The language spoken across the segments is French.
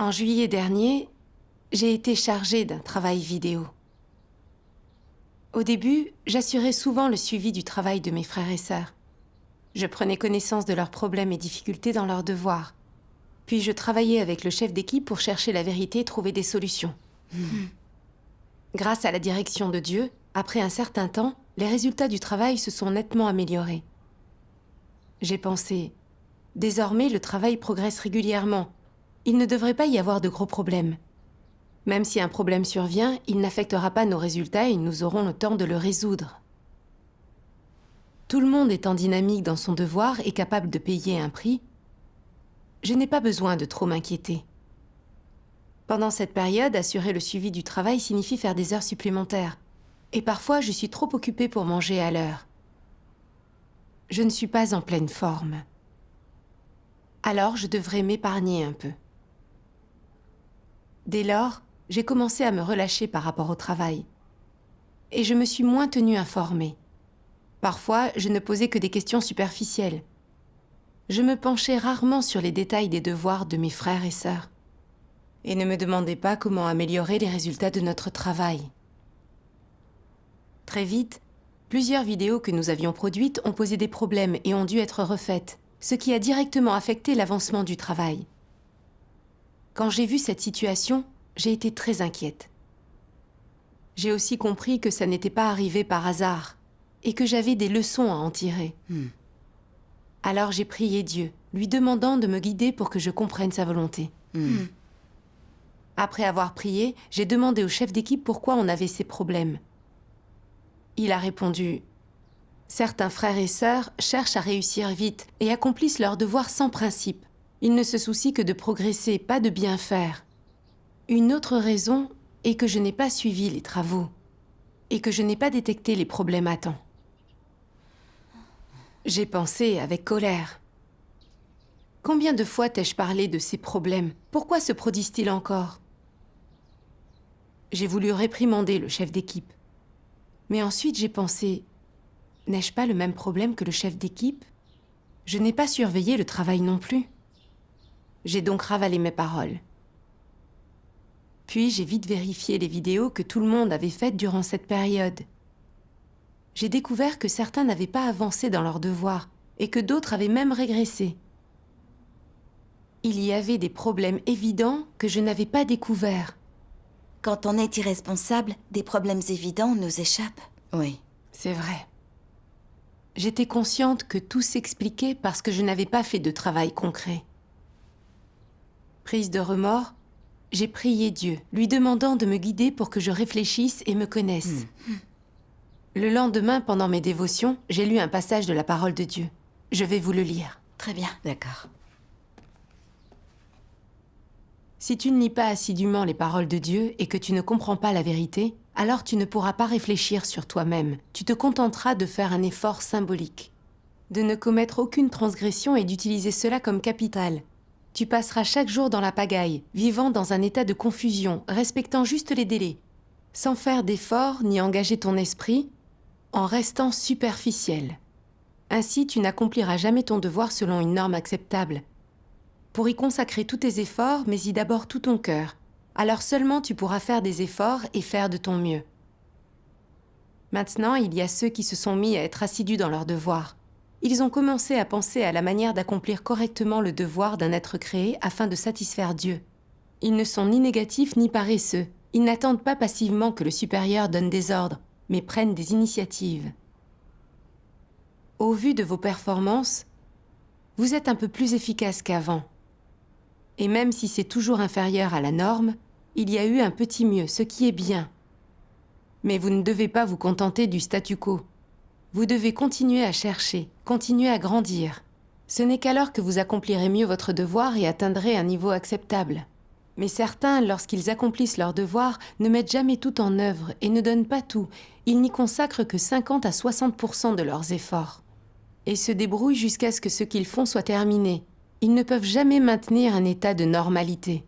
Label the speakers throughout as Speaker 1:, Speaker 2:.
Speaker 1: En juillet dernier, j'ai été chargée d'un travail vidéo. Au début, j'assurais souvent le suivi du travail de mes frères et sœurs. Je prenais connaissance de leurs problèmes et difficultés dans leurs devoirs. Puis je travaillais avec le chef d'équipe pour chercher la vérité et trouver des solutions. Grâce à la direction de Dieu, après un certain temps, les résultats du travail se sont nettement améliorés. J'ai pensé, désormais le travail progresse régulièrement. Il ne devrait pas y avoir de gros problèmes. Même si un problème survient, il n'affectera pas nos résultats et nous aurons le temps de le résoudre. Tout le monde étant dynamique dans son devoir et capable de payer un prix, je n'ai pas besoin de trop m'inquiéter. Pendant cette période, assurer le suivi du travail signifie faire des heures supplémentaires. Et parfois, je suis trop occupée pour manger à l'heure. Je ne suis pas en pleine forme. Alors, je devrais m'épargner un peu. Dès lors, j'ai commencé à me relâcher par rapport au travail. Et je me suis moins tenue informée. Parfois, je ne posais que des questions superficielles. Je me penchais rarement sur les détails des devoirs de mes frères et sœurs. Et ne me demandais pas comment améliorer les résultats de notre travail. Très vite, plusieurs vidéos que nous avions produites ont posé des problèmes et ont dû être refaites, ce qui a directement affecté l'avancement du travail. Quand j'ai vu cette situation, j'ai été très inquiète. J'ai aussi compris que ça n'était pas arrivé par hasard et que j'avais des leçons à en tirer. Alors j'ai prié Dieu, lui demandant de me guider pour que je comprenne sa volonté. Après avoir prié, j'ai demandé au chef d'équipe pourquoi on avait ces problèmes. Il a répondu « Certains frères et sœurs cherchent à réussir vite et accomplissent leurs devoirs sans principe. Ils ne se soucient que de progresser, pas de bien faire. Une autre raison est que je n'ai pas suivi les travaux et que je n'ai pas détecté les problèmes à temps. » J'ai pensé avec colère. Combien de fois t'ai-je parlé de ces problèmes? Pourquoi se produisent-ils encore? J'ai voulu réprimander le chef d'équipe. Mais ensuite j'ai pensé, n'ai-je pas le même problème que le chef d'équipe? Je n'ai pas surveillé le travail non plus. J'ai donc ravalé mes paroles. Puis j'ai vite vérifié les vidéos que tout le monde avait faites durant cette période. J'ai découvert que certains n'avaient pas avancé dans leurs devoirs et que d'autres avaient même régressé. Il y avait des problèmes évidents que je n'avais pas découverts.
Speaker 2: Quand on est irresponsable, des problèmes évidents nous échappent.
Speaker 3: Oui.
Speaker 1: C'est vrai. J'étais consciente que tout s'expliquait parce que je n'avais pas fait de travail concret. Prise de remords, j'ai prié Dieu, lui demandant de me guider pour que je réfléchisse et me connaisse. Le lendemain, pendant mes dévotions, j'ai lu un passage de la parole de Dieu. Je vais vous le lire.
Speaker 2: Très bien.
Speaker 3: D'accord.
Speaker 1: Si tu ne lis pas assidûment les paroles de Dieu et que tu ne comprends pas la vérité, alors tu ne pourras pas réfléchir sur toi-même. Tu te contenteras de faire un effort symbolique, de ne commettre aucune transgression et d'utiliser cela comme capital. Tu passeras chaque jour dans la pagaille, vivant dans un état de confusion, respectant juste les délais, sans faire d'efforts ni engager ton esprit, en restant superficiel. Ainsi, tu n'accompliras jamais ton devoir selon une norme acceptable. Pour y consacrer tous tes efforts, mets y d'abord tout ton cœur. Alors seulement tu pourras faire des efforts et faire de ton mieux. Maintenant, il y a ceux qui se sont mis à être assidus dans leurs devoirs. Ils ont commencé à penser à la manière d'accomplir correctement le devoir d'un être créé afin de satisfaire Dieu. Ils ne sont ni négatifs ni paresseux. Ils n'attendent pas passivement que le supérieur donne des ordres, mais prennent des initiatives. Au vu de vos performances, vous êtes un peu plus efficace qu'avant. Et même si c'est toujours inférieur à la norme, il y a eu un petit mieux, ce qui est bien. Mais vous ne devez pas vous contenter du statu quo. Vous devez continuer à chercher, continuer à grandir. Ce n'est qu'alors que vous accomplirez mieux votre devoir et atteindrez un niveau acceptable. Mais certains, lorsqu'ils accomplissent leur devoir, ne mettent jamais tout en œuvre et ne donnent pas tout. Ils n'y consacrent que 50 à 60% de leurs efforts. Et se débrouillent jusqu'à ce que ce qu'ils font soit terminé. Ils ne peuvent jamais maintenir un état de normalité.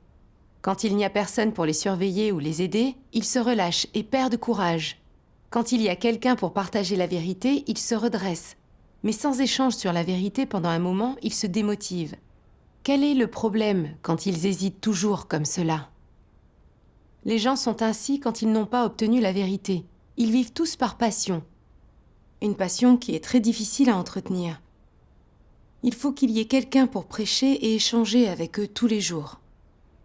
Speaker 1: Quand il n'y a personne pour les surveiller ou les aider, ils se relâchent et perdent courage. Quand il y a quelqu'un pour partager la vérité, ils se redressent. Mais sans échange sur la vérité pendant un moment, ils se démotivent. Quel est le problème quand ils hésitent toujours comme cela? Les gens sont ainsi quand ils n'ont pas obtenu la vérité. Ils vivent tous par passion. Une passion qui est très difficile à entretenir. Il faut qu'il y ait quelqu'un pour prêcher et échanger avec eux tous les jours.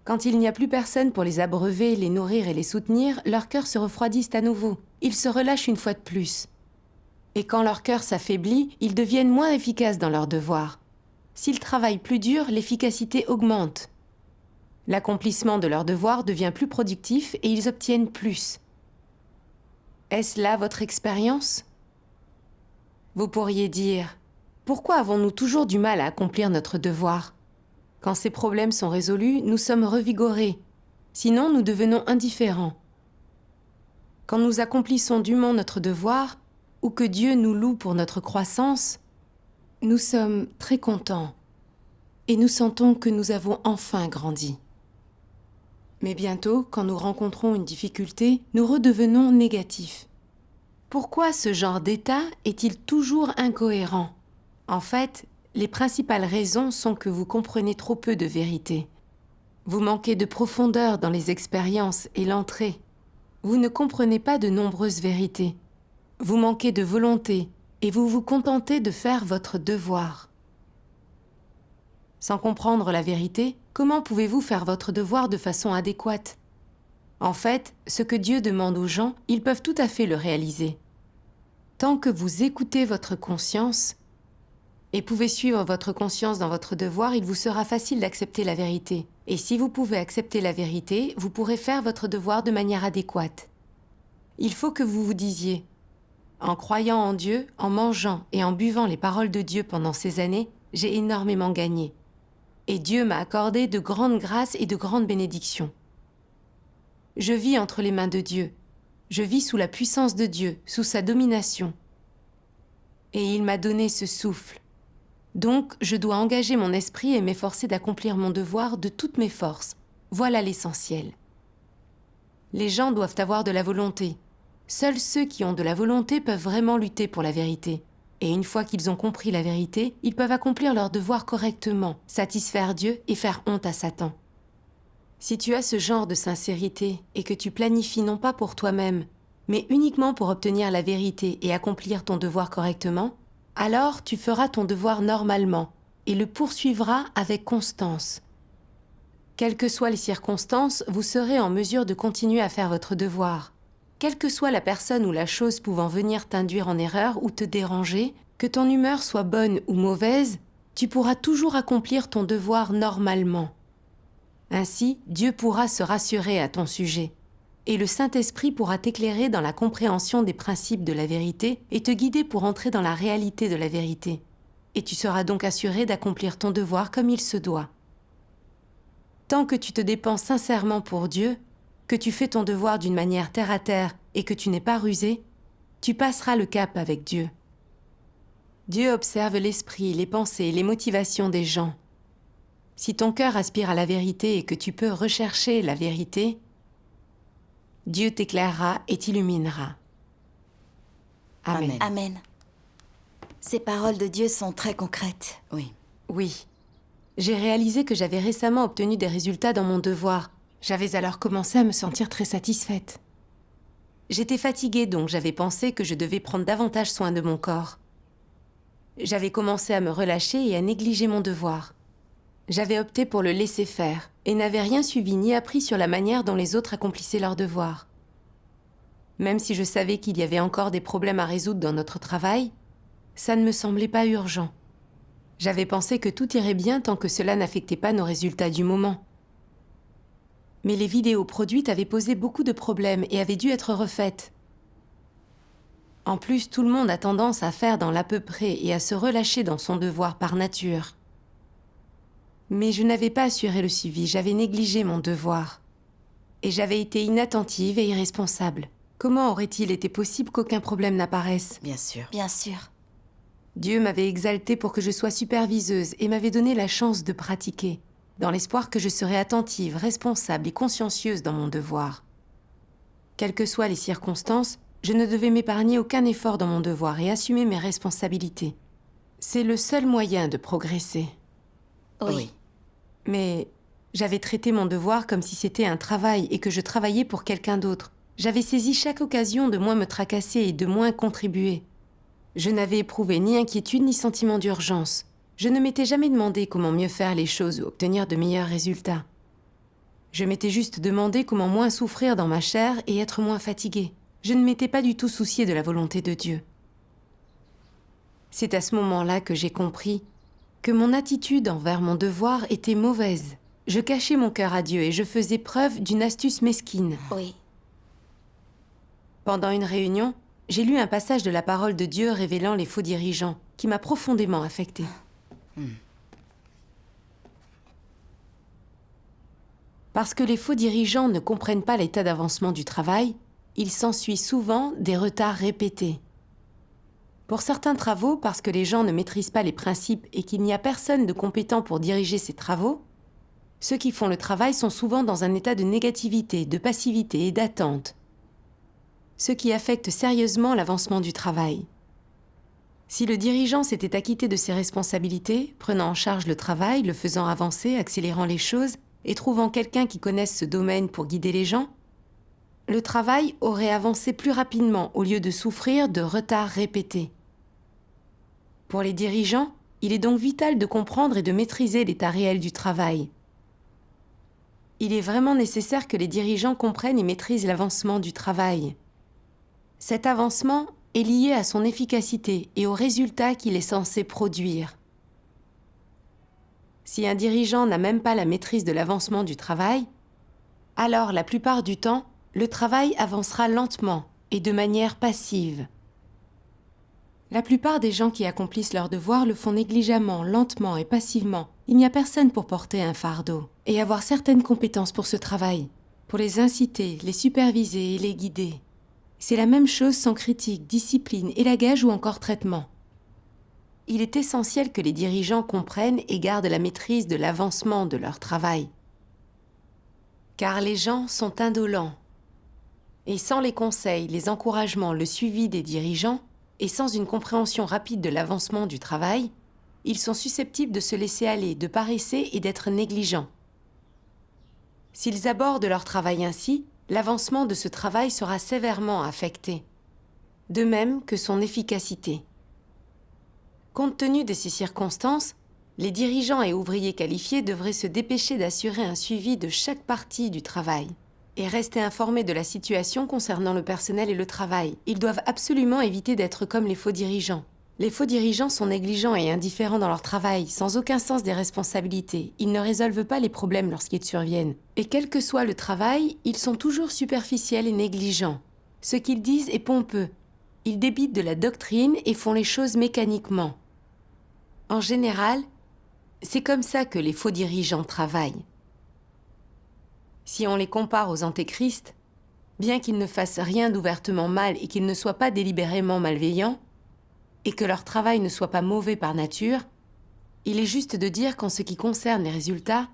Speaker 1: Quand il n'y a plus personne pour les abreuver, les nourrir et les soutenir, leurs cœurs se refroidissent à nouveau. Ils se relâchent une fois de plus. Et quand leur cœur s'affaiblit, ils deviennent moins efficaces dans leurs devoirs. S'ils travaillent plus dur, l'efficacité augmente. L'accomplissement de leurs devoirs devient plus productif et ils obtiennent plus. Est-ce là votre expérience? Vous pourriez dire, pourquoi avons-nous toujours du mal à accomplir notre devoir? Quand ces problèmes sont résolus, nous sommes revigorés. Sinon, nous devenons indifférents. Quand nous accomplissons dûment notre devoir, ou que Dieu nous loue pour notre croissance, nous sommes très contents et nous sentons que nous avons enfin grandi. Mais bientôt, quand nous rencontrons une difficulté, nous redevenons négatifs. Pourquoi ce genre d'état est-il toujours incohérent? En fait, les principales raisons sont que vous comprenez trop peu de vérité. Vous manquez de profondeur dans les expériences et l'entrée. Vous ne comprenez pas de nombreuses vérités. Vous manquez de volonté et vous vous contentez de faire votre devoir. Sans comprendre la vérité, comment pouvez-vous faire votre devoir de façon adéquate? En fait, ce que Dieu demande aux gens, ils peuvent tout à fait le réaliser. Tant que vous écoutez votre conscience et pouvez suivre votre conscience dans votre devoir, il vous sera facile d'accepter la vérité. Et si vous pouvez accepter la vérité, vous pourrez faire votre devoir de manière adéquate. Il faut que vous vous disiez, en croyant en Dieu, en mangeant et en buvant les paroles de Dieu pendant ces années, j'ai énormément gagné. Et Dieu m'a accordé de grandes grâces et de grandes bénédictions. Je vis entre les mains de Dieu. Je vis sous la puissance de Dieu, sous sa domination. Et il m'a donné ce souffle. Donc, je dois engager mon esprit et m'efforcer d'accomplir mon devoir de toutes mes forces. Voilà l'essentiel. Les gens doivent avoir de la volonté. Seuls ceux qui ont de la volonté peuvent vraiment lutter pour la vérité. Et une fois qu'ils ont compris la vérité, ils peuvent accomplir leur devoir correctement, satisfaire Dieu et faire honte à Satan. Si tu as ce genre de sincérité et que tu planifies non pas pour toi-même, mais uniquement pour obtenir la vérité et accomplir ton devoir correctement, alors tu feras ton devoir normalement et le poursuivras avec constance. Quelles que soient les circonstances, vous serez en mesure de continuer à faire votre devoir. Quelle que soit la personne ou la chose pouvant venir t'induire en erreur ou te déranger, que ton humeur soit bonne ou mauvaise, tu pourras toujours accomplir ton devoir normalement. Ainsi, Dieu pourra se rassurer à ton sujet, et le Saint-Esprit pourra t'éclairer dans la compréhension des principes de la vérité et te guider pour entrer dans la réalité de la vérité. Et tu seras donc assuré d'accomplir ton devoir comme il se doit. Tant que tu te dépenses sincèrement pour Dieu, que tu fais ton devoir d'une manière terre à terre et que tu n'es pas rusé, tu passeras le cap avec Dieu. Dieu observe l'esprit, les pensées, les motivations des gens. Si ton cœur aspire à la vérité et que tu peux rechercher la vérité, Dieu t'éclairera et t'illuminera. Amen.
Speaker 2: Amen. Ces paroles de Dieu sont très concrètes.
Speaker 3: Oui.
Speaker 1: Oui. J'ai réalisé que j'avais récemment obtenu des résultats dans mon devoir. J'avais alors commencé à me sentir très satisfaite. J'étais fatiguée, donc j'avais pensé que je devais prendre davantage soin de mon corps. J'avais commencé à me relâcher et à négliger mon devoir. J'avais opté pour le laisser faire et n'avais rien suivi ni appris sur la manière dont les autres accomplissaient leurs devoirs. Même si je savais qu'il y avait encore des problèmes à résoudre dans notre travail, ça ne me semblait pas urgent. J'avais pensé que tout irait bien tant que cela n'affectait pas nos résultats du moment. Mais les vidéos produites avaient posé beaucoup de problèmes et avaient dû être refaites. En plus, tout le monde a tendance à faire dans l'à peu près et à se relâcher dans son devoir par nature. Mais je n'avais pas assuré le suivi, j'avais négligé mon devoir. Et j'avais été inattentive et irresponsable. Comment aurait-il été possible qu'aucun problème n'apparaisse?
Speaker 3: Bien sûr.
Speaker 2: Bien sûr.
Speaker 1: Dieu m'avait exaltée pour que je sois superviseuse et m'avait donné la chance de pratiquer, dans l'espoir que je serais attentive, responsable et consciencieuse dans mon devoir. Quelles que soient les circonstances, je ne devais m'épargner aucun effort dans mon devoir et assumer mes responsabilités. C'est le seul moyen de progresser.
Speaker 2: Oui.
Speaker 1: Mais j'avais traité mon devoir comme si c'était un travail et que je travaillais pour quelqu'un d'autre. J'avais saisi chaque occasion de moins me tracasser et de moins contribuer. Je n'avais éprouvé ni inquiétude ni sentiment d'urgence. Je ne m'étais jamais demandé comment mieux faire les choses ou obtenir de meilleurs résultats. Je m'étais juste demandé comment moins souffrir dans ma chair et être moins fatiguée. Je ne m'étais pas du tout souciée de la volonté de Dieu. C'est à ce moment-là que j'ai compris que mon attitude envers mon devoir était mauvaise. Je cachais mon cœur à Dieu et je faisais preuve d'une astuce mesquine.
Speaker 2: Oui.
Speaker 1: Pendant une réunion, j'ai lu un passage de la parole de Dieu révélant les faux dirigeants, qui m'a profondément affectée. Parce que les faux dirigeants ne comprennent pas l'état d'avancement du travail, il s'ensuit souvent des retards répétés. Pour certains travaux, parce que les gens ne maîtrisent pas les principes et qu'il n'y a personne de compétent pour diriger ces travaux, ceux qui font le travail sont souvent dans un état de négativité, de passivité et d'attente, ce qui affecte sérieusement l'avancement du travail. Si le dirigeant s'était acquitté de ses responsabilités, prenant en charge le travail, le faisant avancer, accélérant les choses et trouvant quelqu'un qui connaisse ce domaine pour guider les gens, le travail aurait avancé plus rapidement au lieu de souffrir de retards répétés. Pour les dirigeants, il est donc vital de comprendre et de maîtriser l'état réel du travail. Il est vraiment nécessaire que les dirigeants comprennent et maîtrisent l'avancement du travail. Cet avancement est lié à son efficacité et aux résultats qu'il est censé produire. Si un dirigeant n'a même pas la maîtrise de l'avancement du travail, alors la plupart du temps, le travail avancera lentement et de manière passive. La plupart des gens qui accomplissent leur devoir le font négligemment, lentement et passivement. Il n'y a personne pour porter un fardeau et avoir certaines compétences pour ce travail, pour les inciter, les superviser et les guider. C'est la même chose sans critique, discipline, élagage ou encore traitement. Il est essentiel que les dirigeants comprennent et gardent la maîtrise de l'avancement de leur travail. Car les gens sont indolents. Et sans les conseils, les encouragements, le suivi des dirigeants, et sans une compréhension rapide de l'avancement du travail, ils sont susceptibles de se laisser aller, de paresser et d'être négligents. S'ils abordent leur travail ainsi, l'avancement de ce travail sera sévèrement affecté, de même que son efficacité. Compte tenu de ces circonstances, les dirigeants et ouvriers qualifiés devraient se dépêcher d'assurer un suivi de chaque partie du travail et rester informés de la situation concernant le personnel et le travail. Ils doivent absolument éviter d'être comme les faux dirigeants. Les faux dirigeants sont négligents et indifférents dans leur travail, sans aucun sens des responsabilités. Ils ne résolvent pas les problèmes lorsqu'ils surviennent. Et quel que soit le travail, ils sont toujours superficiels et négligents. Ce qu'ils disent est pompeux. Ils débitent de la doctrine et font les choses mécaniquement. En général, c'est comme ça que les faux dirigeants travaillent. Si on les compare aux antéchrists, bien qu'ils ne fassent rien d'ouvertement mal et qu'ils ne soient pas délibérément malveillants, et que leur travail ne soit pas mauvais par nature, il est juste de dire qu'en ce qui concerne les résultats,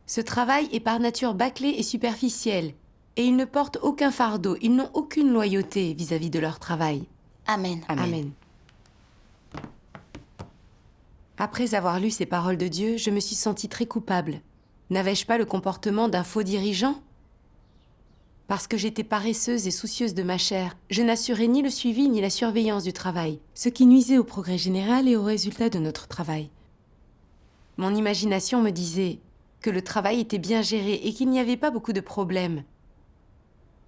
Speaker 1: ce travail est par nature bâclé et superficiel, et ils ne portent aucun fardeau, ils n'ont aucune loyauté vis-à-vis de leur travail.
Speaker 2: Amen.
Speaker 1: Amen. Après avoir lu ces paroles de Dieu, je me suis sentie très coupable. N'avais-je pas le comportement d'un faux dirigeant ? Parce que j'étais paresseuse et soucieuse de ma chair, je n'assurais ni le suivi ni la surveillance du travail, ce qui nuisait au progrès général et aux résultats de notre travail. Mon imagination me disait que le travail était bien géré et qu'il n'y avait pas beaucoup de problèmes.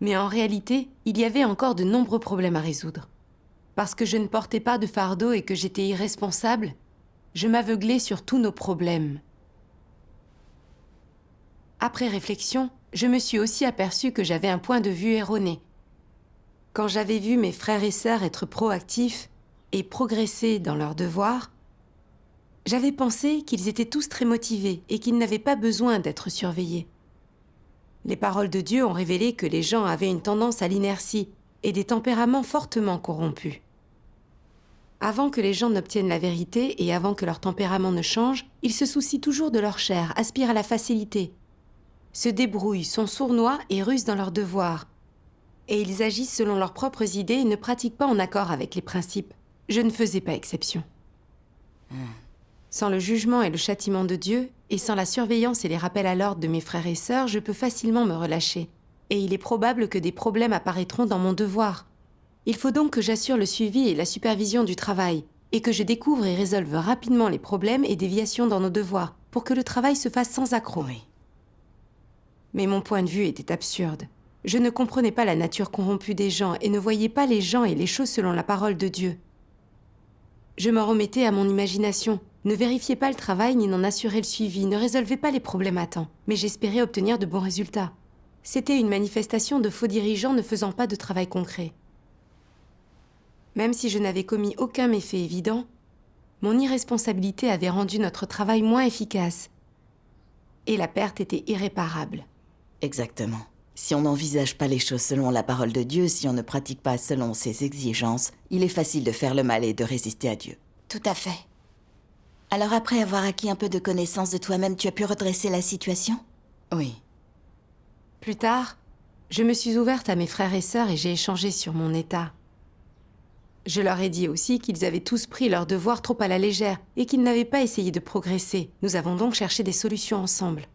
Speaker 1: Mais en réalité, il y avait encore de nombreux problèmes à résoudre. Parce que je ne portais pas de fardeau et que j'étais irresponsable, je m'aveuglais sur tous nos problèmes. Après réflexion, je me suis aussi aperçue que j'avais un point de vue erroné. Quand j'avais vu mes frères et sœurs être proactifs et progresser dans leurs devoirs, j'avais pensé qu'ils étaient tous très motivés et qu'ils n'avaient pas besoin d'être surveillés. Les paroles de Dieu ont révélé que les gens avaient une tendance à l'inertie et des tempéraments fortement corrompus. Avant que les gens n'obtiennent la vérité et avant que leur tempérament ne change, ils se soucient toujours de leur chair, aspirent à la facilité, se débrouillent, sont sournois et rusent dans leurs devoirs. Et ils agissent selon leurs propres idées et ne pratiquent pas en accord avec les principes. Je ne faisais pas exception. Sans le jugement et le châtiment de Dieu, Et sans la surveillance et les rappels à l'ordre de mes frères et sœurs, je peux facilement me relâcher. Et il est probable que des problèmes apparaîtront dans mon devoir. Il faut donc que j'assure le suivi et la supervision du travail, et que je découvre et résolve rapidement les problèmes et déviations dans nos devoirs, pour que le travail se fasse sans accroc.
Speaker 2: Oui.
Speaker 1: Mais mon point de vue était absurde. Je ne comprenais pas la nature corrompue des gens et ne voyais pas les gens et les choses selon la parole de Dieu. Je m'en remettais à mon imagination, ne vérifiais pas le travail ni n'en assurais le suivi, ne résolvais pas les problèmes à temps, mais j'espérais obtenir de bons résultats. C'était une manifestation de faux dirigeants ne faisant pas de travail concret. Même si je n'avais commis aucun méfait évident, mon irresponsabilité avait rendu notre travail moins efficace. Et la perte était irréparable.
Speaker 2: Exactement. Si on n'envisage pas les choses selon la parole de Dieu, si on ne pratique pas selon ses exigences, il est facile de faire le mal et de résister à Dieu. Tout à fait. Alors après avoir acquis un peu de connaissance de toi-même, tu as pu redresser la situation? Oui.
Speaker 1: Plus tard, je me suis ouverte à mes frères et sœurs et j'ai échangé sur mon état. Je leur ai dit aussi qu'ils avaient tous pris leurs devoirs trop à la légère et qu'ils n'avaient pas essayé de progresser. Nous avons donc cherché des solutions ensemble.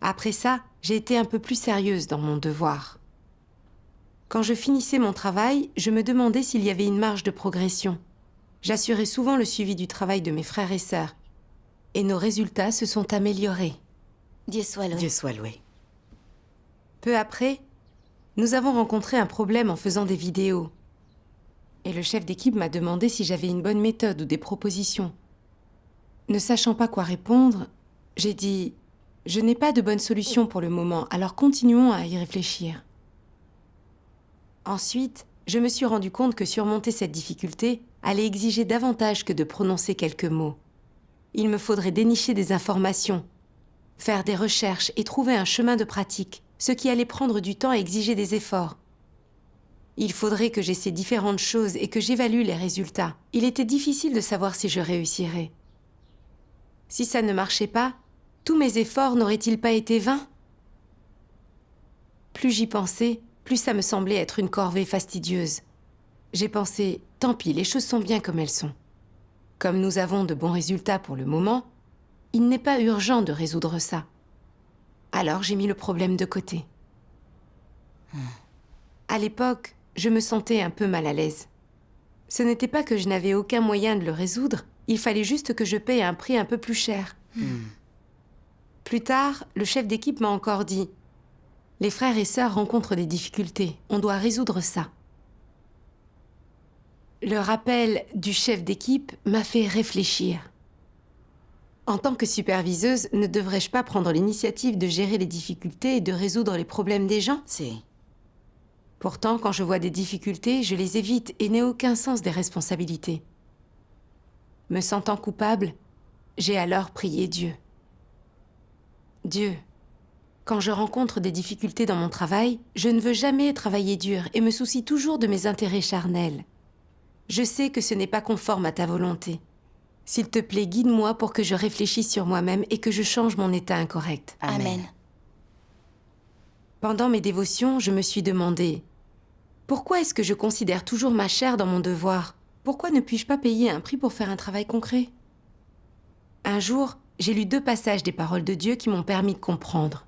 Speaker 1: Après ça, j'ai été un peu plus sérieuse dans mon devoir. Quand je finissais mon travail, je me demandais s'il y avait une marge de progression. J'assurais souvent le suivi du travail de mes frères et sœurs. Et nos résultats se sont améliorés.
Speaker 2: Dieu soit loué.
Speaker 3: Dieu soit loué.
Speaker 1: Peu après, nous avons rencontré un problème en faisant des vidéos. Et le chef d'équipe m'a demandé si j'avais une bonne méthode ou des propositions. Ne sachant pas quoi répondre, j'ai dit « Je n'ai pas de bonne solution pour le moment, alors continuons à y réfléchir. » Ensuite, je me suis rendu compte que surmonter cette difficulté allait exiger davantage que de prononcer quelques mots. Il me faudrait dénicher des informations, faire des recherches et trouver un chemin de pratique, ce qui allait prendre du temps et exiger des efforts. Il faudrait que j'essaie différentes choses et que j'évalue les résultats. Il était difficile de savoir si je réussirais. Si ça ne marchait pas, tous mes efforts n'auraient-ils pas été vains? Plus j'y pensais, plus ça me semblait être une corvée fastidieuse. J'ai pensé, tant pis, les choses sont bien comme elles sont. Comme nous avons de bons résultats pour le moment, il n'est pas urgent de résoudre ça. Alors j'ai mis le problème de côté. À l'époque, je me sentais un peu mal à l'aise. Ce n'était pas que je n'avais aucun moyen de le résoudre, il fallait juste que je paye un prix un peu plus cher. Plus tard, le chef d'équipe m'a encore dit « Les frères et sœurs rencontrent des difficultés, on doit résoudre ça. » Le rappel du chef d'équipe m'a fait réfléchir. En tant que superviseuse, ne devrais-je pas prendre l'initiative de gérer les difficultés et de résoudre les problèmes des gens?
Speaker 2: Si.
Speaker 1: Pourtant, quand je vois des difficultés, je les évite et n'ai aucun sens des responsabilités. Me sentant coupable, j'ai alors prié Dieu. Dieu, quand je rencontre des difficultés dans mon travail, je ne veux jamais travailler dur et me soucie toujours de mes intérêts charnels. Je sais que ce n'est pas conforme à ta volonté. S'il te plaît, guide-moi pour que je réfléchisse sur moi-même et que je change mon état incorrect.
Speaker 2: Amen.
Speaker 1: Pendant mes dévotions, je me suis demandé « Pourquoi est-ce que je considère toujours ma chair dans mon devoir? Pourquoi ne puis-je pas payer un prix pour faire un travail concret ?» Un jour, j'ai lu 2 passages des paroles de Dieu qui m'ont permis de comprendre.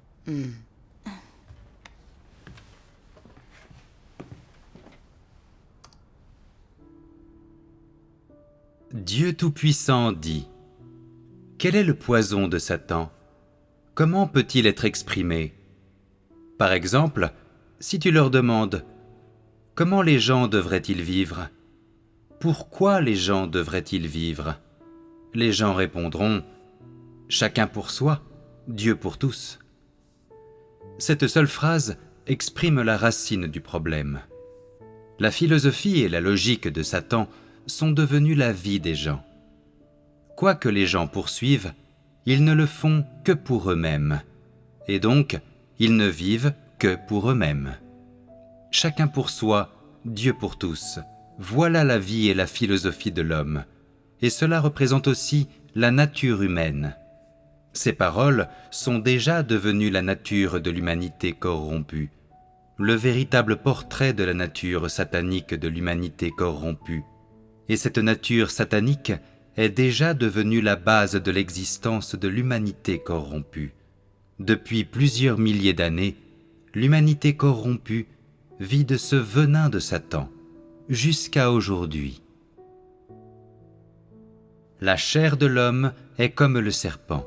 Speaker 4: Dieu Tout-Puissant dit : quel est le poison de Satan? Comment peut-il être exprimé? Par exemple, si tu leur demandes : comment les gens devraient-ils vivre? Pourquoi les gens devraient-ils vivre? Les gens répondront : chacun pour soi, Dieu pour tous. Cette seule phrase exprime la racine du problème. La philosophie et la logique de Satan sont devenues la vie des gens. Quoi que les gens poursuivent, ils ne le font que pour eux-mêmes, et donc ils ne vivent que pour eux-mêmes. Chacun pour soi, Dieu pour tous. Voilà la vie et la philosophie de l'homme, et cela représente aussi la nature humaine. Ces paroles sont déjà devenues la nature de l'humanité corrompue, le véritable portrait de la nature satanique de l'humanité corrompue. Et cette nature satanique est déjà devenue la base de l'existence de l'humanité corrompue. Depuis plusieurs milliers d'années, l'humanité corrompue vit de ce venin de Satan, jusqu'à aujourd'hui. La chair de l'homme est comme le serpent.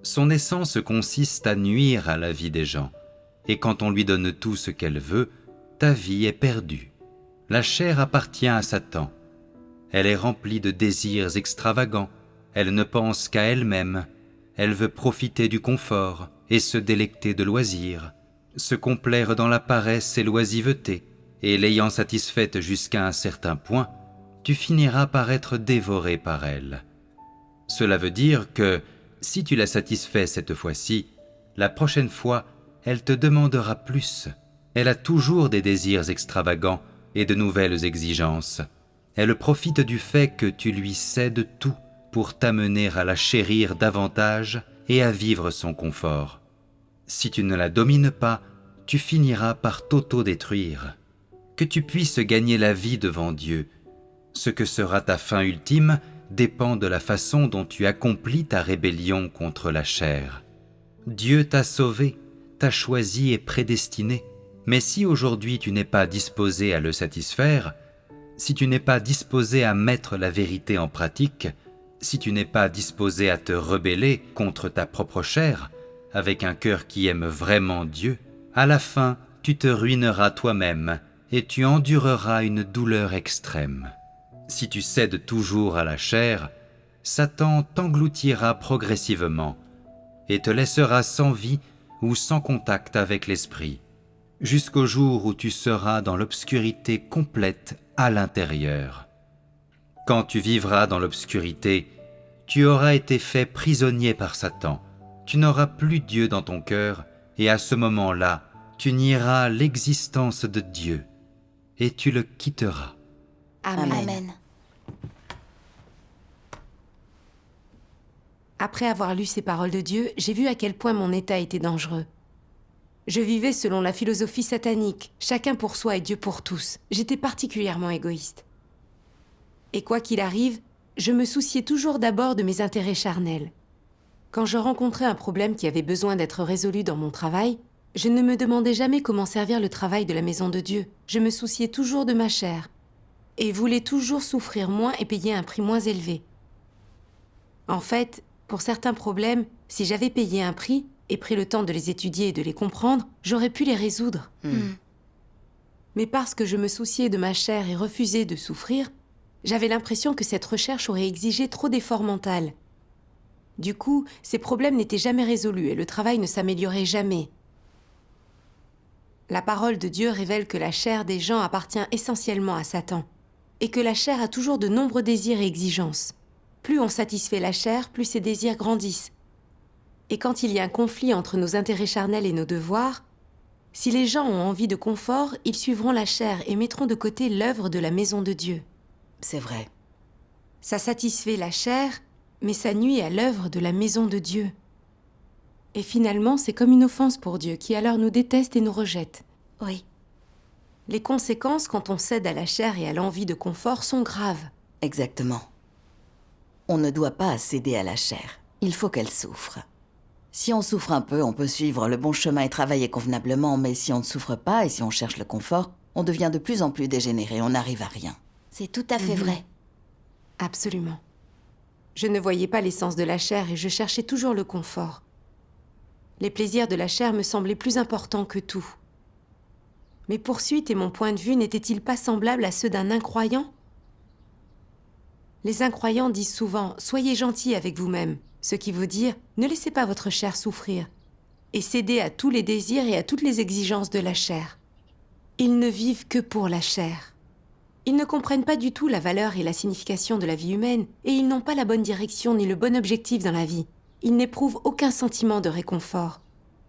Speaker 4: Son essence consiste à nuire à la vie des gens, et quand on lui donne tout ce qu'elle veut, ta vie est perdue. La chair appartient à Satan. Elle est remplie de désirs extravagants, elle ne pense qu'à elle-même, elle veut profiter du confort et se délecter de loisirs, se complaire dans la paresse et l'oisiveté, et l'ayant satisfaite jusqu'à un certain point, tu finiras par être dévoré par elle. Cela veut dire que, si tu la satisfais cette fois-ci, la prochaine fois, elle te demandera plus. Elle a toujours des désirs extravagants et de nouvelles exigences. Elle profite du fait que tu lui cèdes tout pour t'amener à la chérir davantage et à vivre son confort. Si tu ne la domines pas, tu finiras par t'auto-détruire. Que tu puisses gagner la vie devant Dieu, ce que sera ta fin ultime dépend de la façon dont tu accomplis ta rébellion contre la chair. Dieu t'a sauvé, t'a choisi et prédestiné, mais si aujourd'hui tu n'es pas disposé à le satisfaire, si tu n'es pas disposé à mettre la vérité en pratique, si tu n'es pas disposé à te rebeller contre ta propre chair, avec un cœur qui aime vraiment Dieu, à la fin, tu te ruineras toi-même et tu endureras une douleur extrême. Si tu cèdes toujours à la chair, Satan t'engloutira progressivement et te laissera sans vie ou sans contact avec l'esprit, jusqu'au jour où tu seras dans l'obscurité complète à l'intérieur. Quand tu vivras dans l'obscurité, tu auras été fait prisonnier par Satan, tu n'auras plus Dieu dans ton cœur et à ce moment-là, tu nieras l'existence de Dieu et tu le quitteras.
Speaker 1: Amen.
Speaker 2: Amen.
Speaker 1: Après avoir lu ces paroles de Dieu, j'ai vu à quel point mon état était dangereux. Je vivais selon la philosophie satanique, chacun pour soi et Dieu pour tous. J'étais particulièrement égoïste. Et quoi qu'il arrive, je me souciais toujours d'abord de mes intérêts charnels. Quand je rencontrais un problème qui avait besoin d'être résolu dans mon travail, je ne me demandais jamais comment servir le travail de la maison de Dieu. Je me souciais toujours de ma chair et voulais toujours souffrir moins et payer un prix moins élevé. En fait, pour certains problèmes, si j'avais payé un prix et pris le temps de les étudier et de les comprendre, j'aurais pu les résoudre. Mais parce que je me souciais de ma chair et refusais de souffrir, j'avais l'impression que cette recherche aurait exigé trop d'efforts mentaux. Du coup, ces problèmes n'étaient jamais résolus et le travail ne s'améliorait jamais. La parole de Dieu révèle que la chair des gens appartient essentiellement à Satan et que la chair a toujours de nombreux désirs et exigences. Plus on satisfait la chair, plus ses désirs grandissent. Et quand il y a un conflit entre nos intérêts charnels et nos devoirs, si les gens ont envie de confort, ils suivront la chair et mettront de côté l'œuvre de la maison de Dieu.
Speaker 2: C'est vrai.
Speaker 1: Ça satisfait la chair, mais ça nuit à l'œuvre de la maison de Dieu. Et finalement, c'est comme une offense pour Dieu, qui alors nous déteste et nous rejette.
Speaker 2: Oui,
Speaker 1: Les conséquences, quand on cède à la chair et à l'envie de confort, sont graves.
Speaker 2: exactement. On ne doit pas céder à la chair. Il faut qu'elle souffre. Si on souffre un peu, on peut suivre le bon chemin et travailler convenablement, mais si on ne souffre pas et si on cherche le confort, on devient de plus en plus dégénéré, on n'arrive à rien. C'est tout à fait vrai.
Speaker 1: Absolument. Je ne voyais pas l'essence de la chair et je cherchais toujours le confort. Les plaisirs de la chair me semblaient plus importants que tout. Mes poursuites et mon point de vue n'étaient-ils pas semblables à ceux d'un incroyant ? Les incroyants disent souvent « Soyez gentils avec vous-même », ce qui veut dire « Ne laissez pas votre chair souffrir » et cédez à tous les désirs et à toutes les exigences de la chair. Ils ne vivent que pour la chair. Ils ne comprennent pas du tout la valeur et la signification de la vie humaine et ils n'ont pas la bonne direction ni le bon objectif dans la vie. Ils n'éprouvent aucun sentiment de réconfort.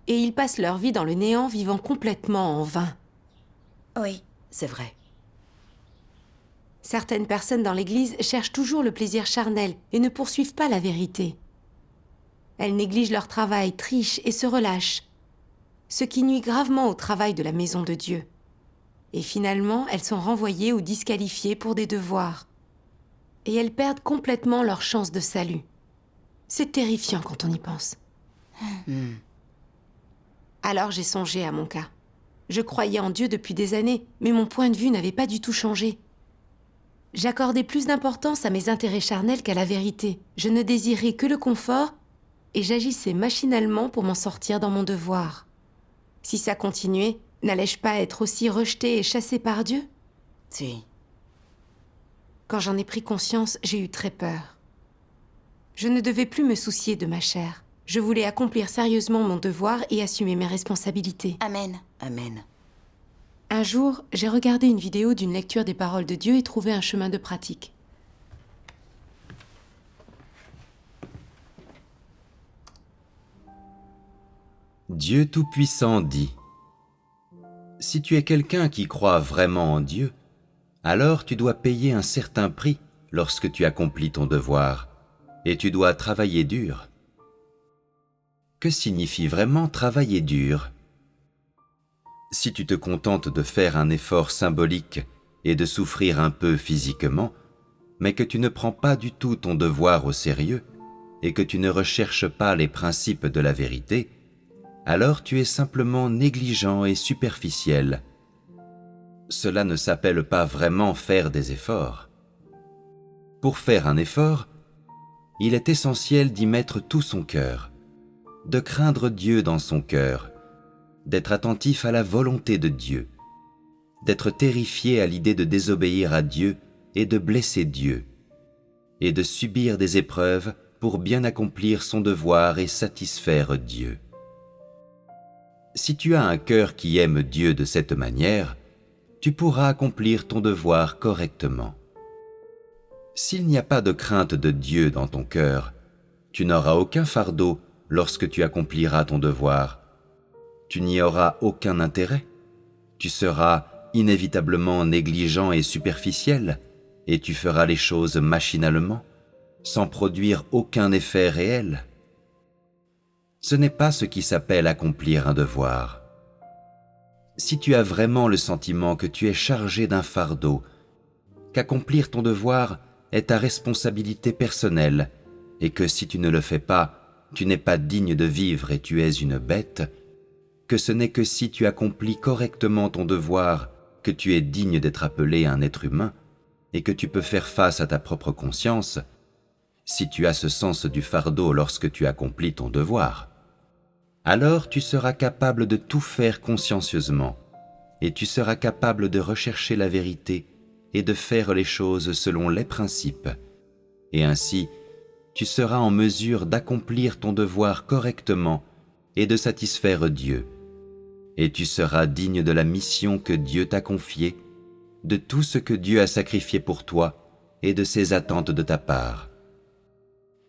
Speaker 1: Et ils passent leur vie dans le néant vivant complètement en vain.
Speaker 2: Oui, c'est vrai.
Speaker 1: Certaines personnes dans l'Église cherchent toujours le plaisir charnel et ne poursuivent pas la vérité. Elles négligent leur travail, trichent et se relâchent, ce qui nuit gravement au travail de la maison de Dieu. Et finalement, elles sont renvoyées ou disqualifiées pour des devoirs. et elles perdent complètement leur chance de salut. C'est terrifiant quand on y pense. Alors j'ai songé à mon cas. Je croyais en Dieu depuis des années, mais mon point de vue n'avait pas du tout changé. J'accordais plus d'importance à mes intérêts charnels qu'à la vérité. Je ne désirais que le confort et j'agissais machinalement pour m'en sortir dans mon devoir. Si ça continuait, n'allais-je pas être aussi rejetée et chassée par Dieu ?
Speaker 2: Si.
Speaker 1: Quand j'en ai pris conscience, j'ai eu très peur. Je ne devais plus me soucier de ma chair. Je voulais accomplir sérieusement mon devoir et assumer mes responsabilités.
Speaker 2: Amen. Amen.
Speaker 1: Un jour, j'ai regardé une vidéo d'une lecture des paroles de Dieu et trouvé un chemin de pratique.
Speaker 4: Dieu Tout-Puissant dit : si tu es quelqu'un qui croit vraiment en Dieu, alors tu dois payer un certain prix lorsque tu accomplis ton devoir, et tu dois travailler dur. Que signifie vraiment travailler dur ? Si tu te contentes de faire un effort symbolique et de souffrir un peu physiquement, mais que tu ne prends pas du tout ton devoir au sérieux et que tu ne recherches pas les principes de la vérité, alors tu es simplement négligent et superficiel. Cela ne s'appelle pas vraiment faire des efforts. Pour faire un effort, il est essentiel d'y mettre tout son cœur, de craindre Dieu dans son cœur, d'être attentif à la volonté de Dieu, d'être terrifié à l'idée de désobéir à Dieu et de blesser Dieu, et de subir des épreuves pour bien accomplir son devoir et satisfaire Dieu. Si tu as un cœur qui aime Dieu de cette manière, tu pourras accomplir ton devoir correctement. S'il n'y a pas de crainte de Dieu dans ton cœur, tu n'auras aucun fardeau lorsque tu accompliras ton devoir. Tu n'y auras aucun intérêt. Tu seras inévitablement négligent et superficiel, et tu feras les choses machinalement, sans produire aucun effet réel. Ce n'est pas ce qui s'appelle accomplir un devoir. Si tu as vraiment le sentiment que tu es chargé d'un fardeau, qu'accomplir ton devoir est ta responsabilité personnelle, et que si tu ne le fais pas, tu n'es pas digne de vivre et tu es une bête, que ce n'est que si tu accomplis correctement ton devoir que tu es digne d'être appelé un être humain, et que tu peux faire face à ta propre conscience, si tu as ce sens du fardeau lorsque tu accomplis ton devoir, alors tu seras capable de tout faire consciencieusement, et tu seras capable de rechercher la vérité et de faire les choses selon les principes, et ainsi tu seras en mesure d'accomplir ton devoir correctement et de satisfaire Dieu, et tu seras digne de la mission que Dieu t'a confiée, de tout ce que Dieu a sacrifié pour toi et de ses attentes de ta part.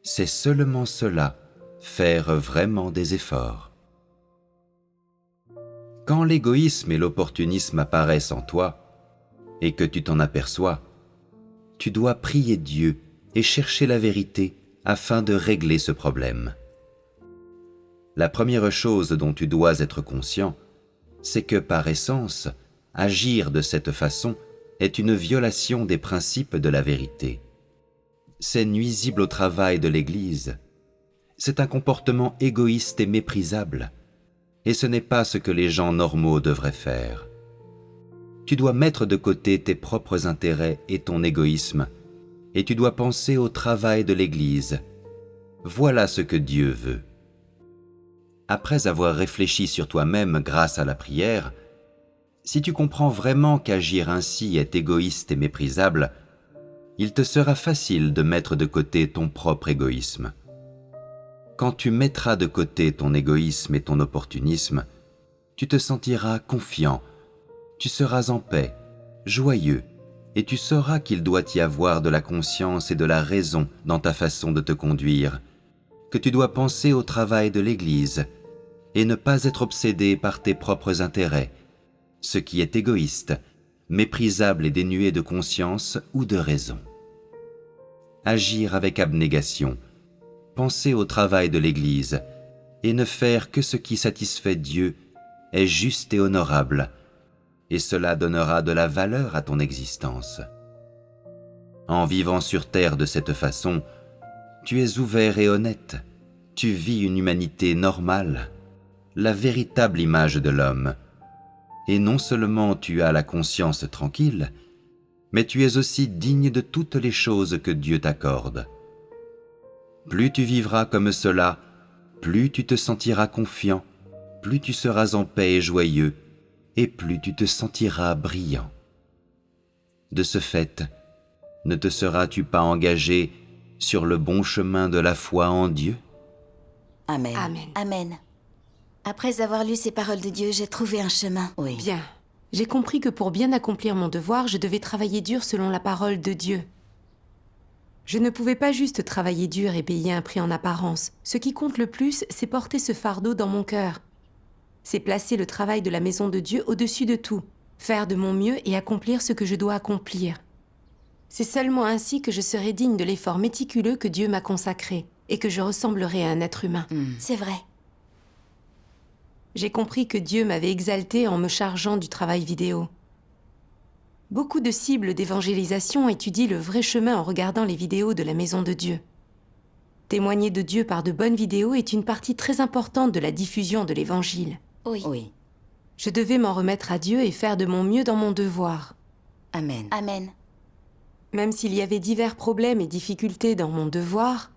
Speaker 4: C'est seulement cela, faire vraiment des efforts. Quand l'égoïsme et l'opportunisme apparaissent en toi, et que tu t'en aperçois, tu dois prier Dieu et chercher la vérité afin de régler ce problème. La première chose dont tu dois être conscient, c'est que par essence, agir de cette façon est une violation des principes de la vérité. C'est nuisible au travail de l'Église. C'est un comportement égoïste et méprisable, et ce n'est pas ce que les gens normaux devraient faire. Tu dois mettre de côté tes propres intérêts et ton égoïsme, et tu dois penser au travail de l'Église. Voilà ce que Dieu veut. Après avoir réfléchi sur toi-même grâce à la prière, si tu comprends vraiment qu'agir ainsi est égoïste et méprisable, il te sera facile de mettre de côté ton propre égoïsme. Quand tu mettras de côté ton égoïsme et ton opportunisme, tu te sentiras confiant, tu seras en paix, joyeux, et tu sauras qu'il doit y avoir de la conscience et de la raison dans ta façon de te conduire, que tu dois penser au travail de l'Église et ne pas être obsédé par tes propres intérêts, ce qui est égoïste, méprisable et dénué de conscience ou de raison. Agir avec abnégation, penser au travail de l'Église et ne faire que ce qui satisfait Dieu est juste et honorable, et cela donnera de la valeur à ton existence. En vivant sur terre de cette façon, tu es ouvert et honnête. Tu vis une humanité normale, la véritable image de l'homme. Et non seulement tu as la conscience tranquille, mais tu es aussi digne de toutes les choses que Dieu t'accorde. Plus tu vivras comme cela, plus tu te sentiras confiant, plus tu seras en paix et joyeux, et plus tu te sentiras brillant. De ce fait, ne te seras-tu pas engagé sur le bon chemin de la foi en Dieu?
Speaker 2: Amen.
Speaker 1: Amen.
Speaker 2: Amen. Après avoir lu ces paroles de Dieu, j'ai trouvé un chemin. Oui.
Speaker 1: Bien. J'ai compris que pour bien accomplir mon devoir, je devais travailler dur selon la parole de Dieu. Je ne pouvais pas juste travailler dur et payer un prix en apparence. Ce qui compte le plus, c'est porter ce fardeau dans mon cœur. C'est placer le travail de la maison de Dieu au-dessus de tout, faire de mon mieux et accomplir ce que je dois accomplir. C'est seulement ainsi que je serai digne de l'effort méticuleux que Dieu m'a consacré et que je ressemblerai à un être humain.
Speaker 2: C'est vrai.
Speaker 1: J'ai compris que Dieu m'avait exalté en me chargeant du travail vidéo. Beaucoup de cibles d'évangélisation étudient le vrai chemin en regardant les vidéos de la maison de Dieu. Témoigner de Dieu par de bonnes vidéos est une partie très importante de la diffusion de l'Évangile.
Speaker 2: Oui. Oui.
Speaker 1: Je devais m'en remettre à Dieu et faire de mon mieux dans mon devoir.
Speaker 2: Amen. Amen.
Speaker 1: Même s'il y avait divers problèmes et difficultés dans mon devoir,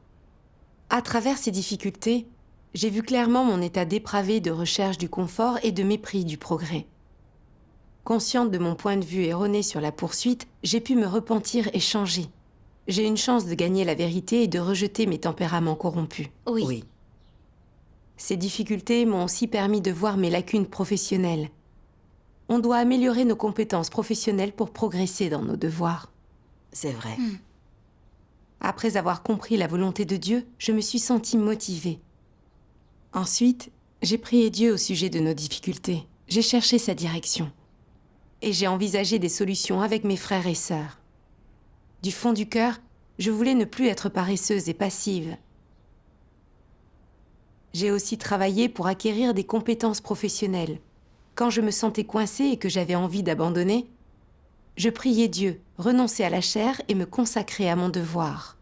Speaker 1: à travers ces difficultés, j'ai vu clairement mon état dépravé de recherche du confort et de mépris du progrès. Consciente de mon point de vue erroné sur la poursuite, j'ai pu me repentir et changer. J'ai une chance de gagner la vérité et de rejeter mes tempéraments corrompus.
Speaker 2: Oui. Oui.
Speaker 1: Ces difficultés m'ont aussi permis de voir mes lacunes professionnelles. On doit améliorer nos compétences professionnelles pour progresser dans nos devoirs.
Speaker 2: C'est vrai.
Speaker 1: Après avoir compris la volonté de Dieu, je me suis sentie motivée. Ensuite, j'ai prié Dieu au sujet de nos difficultés. J'ai cherché sa direction. Et j'ai envisagé des solutions avec mes frères et sœurs. Du fond du cœur, je voulais ne plus être paresseuse et passive. J'ai aussi travaillé pour acquérir des compétences professionnelles. Quand je me sentais coincée et que j'avais envie d'abandonner, je priais Dieu, renoncer à la chair et me consacrer à mon devoir.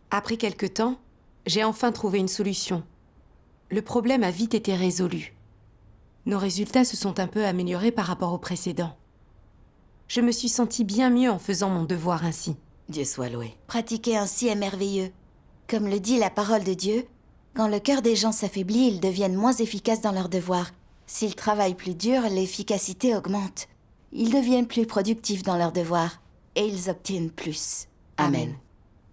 Speaker 1: Après quelque temps, j'ai enfin trouvé une solution. Le problème a vite été résolu. Nos résultats se sont un peu améliorés par rapport aux précédents. Je me suis sentie bien mieux en faisant mon devoir ainsi.
Speaker 2: Dieu soit loué. Pratiquer ainsi est merveilleux. Comme le dit la parole de Dieu, quand le cœur des gens s'affaiblit, ils deviennent moins efficaces dans leur devoir. S'ils travaillent plus dur, l'efficacité augmente. Ils deviennent plus productifs dans leur devoir et ils obtiennent plus. Amen.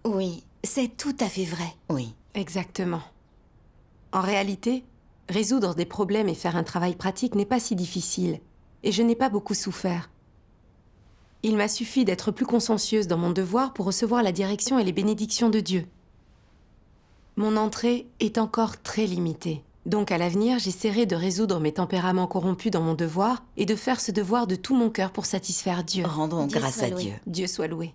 Speaker 2: Oui, c'est tout à fait vrai. Oui.
Speaker 1: Exactement. En réalité, résoudre des problèmes et faire un travail pratique n'est pas si difficile, et je n'ai pas beaucoup souffert. Il m'a suffi d'être plus consciencieuse dans mon devoir pour recevoir la direction et les bénédictions de Dieu. Mon entrée est encore très limitée. Donc à l'avenir, j'essaierai de résoudre mes tempéraments corrompus dans mon devoir et de faire ce devoir de tout mon cœur pour satisfaire Dieu.
Speaker 2: Rendons grâce à Dieu.
Speaker 1: Dieu soit loué.